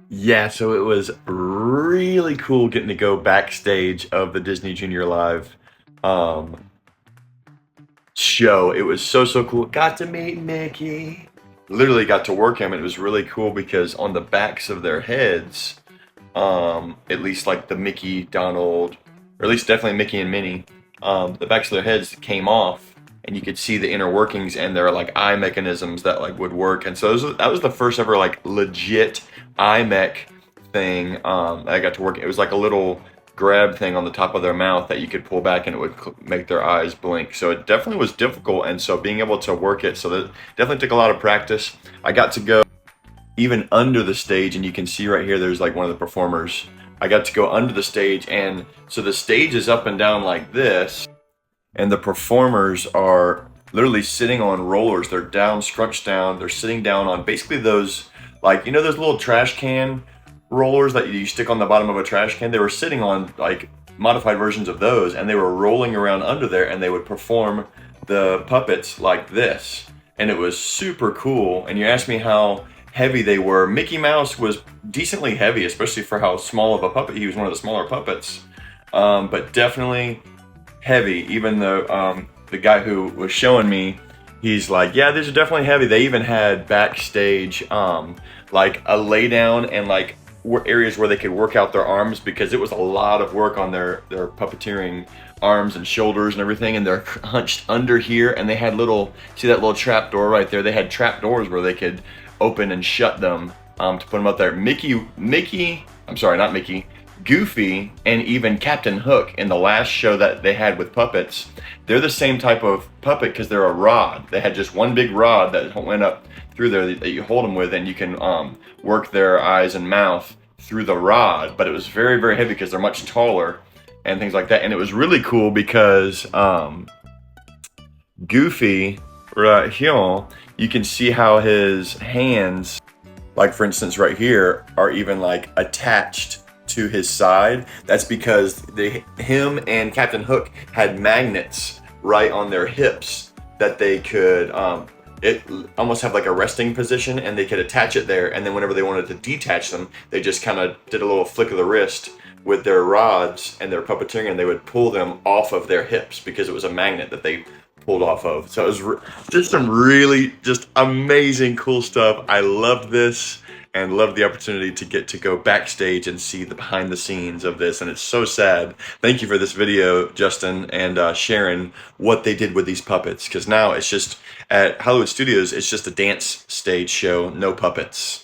Yeah, so it was really cool getting to go backstage of the Disney Junior Live um, show. It was so cool. Got to meet Mickey. Literally got to work him, and it was really cool because on the backs of their heads, at least like the Mickey, Donald, or at least definitely Mickey and Minnie, the backs of their heads came off, and you could see the inner workings and their like eye mechanisms that like would work. And so that was the first ever like legit eye mech thing I got to work. It was like a little grab thing on the top of their mouth that you could pull back and it would make their eyes blink. So it definitely was difficult, and so being able to work it, so that definitely took a lot of practice. I got to go even under the stage, and you can see right here there's like one of the performers. I got to go under the stage, and so the stage is up and down like this, and the performers are literally sitting on rollers. They're down, scrunched down. They're sitting down on basically those, like, you know, those little trash can rollers that you stick on the bottom of a trash can. They were sitting on like modified versions of those, and they were rolling around under there, and they would perform the puppets like this. And it was super cool. And you asked me how heavy they were. Mickey Mouse was decently heavy, especially for how small of a puppet. He was one of the smaller puppets, but definitely heavy. Even though the guy who was showing me, he's like, yeah, these are definitely heavy. They even had backstage like a lay down and like areas where they could work out their arms, because it was a lot of work on their puppeteering arms and shoulders and everything, and they're hunched under here, and they had little, see that little trap door right there, they had trap doors where they could open and shut them to put them up there. I'm sorry, not Mickey, Goofy, and even Captain Hook in the last show that they had with puppets, they're the same type of puppet because they're a rod. They had just one big rod that went up through there that you hold them with, and you can work their eyes and mouth through the rod. But it was very heavy because they're much taller and things like that. And it was really cool because Goofy right here, you can see how his hands, like for instance right here, are even like attached to his side. That's because him and Captain Hook had magnets right on their hips that they could it almost have like a resting position, and they could attach it there, and then whenever they wanted to detach them, they just kind of did a little flick of the wrist with their rods and their puppeteering, and they would pull them off of their hips because it was a magnet that they pulled off of. So it was just some really just amazing cool stuff. I loved this and loved the opportunity to get to go backstage and see the behind the scenes of this. And it's so sad. Thank you for this video, Justin, and sharing what they did with these puppets, because now it's just at Hollywood Studios, it's just a dance stage show, no puppets.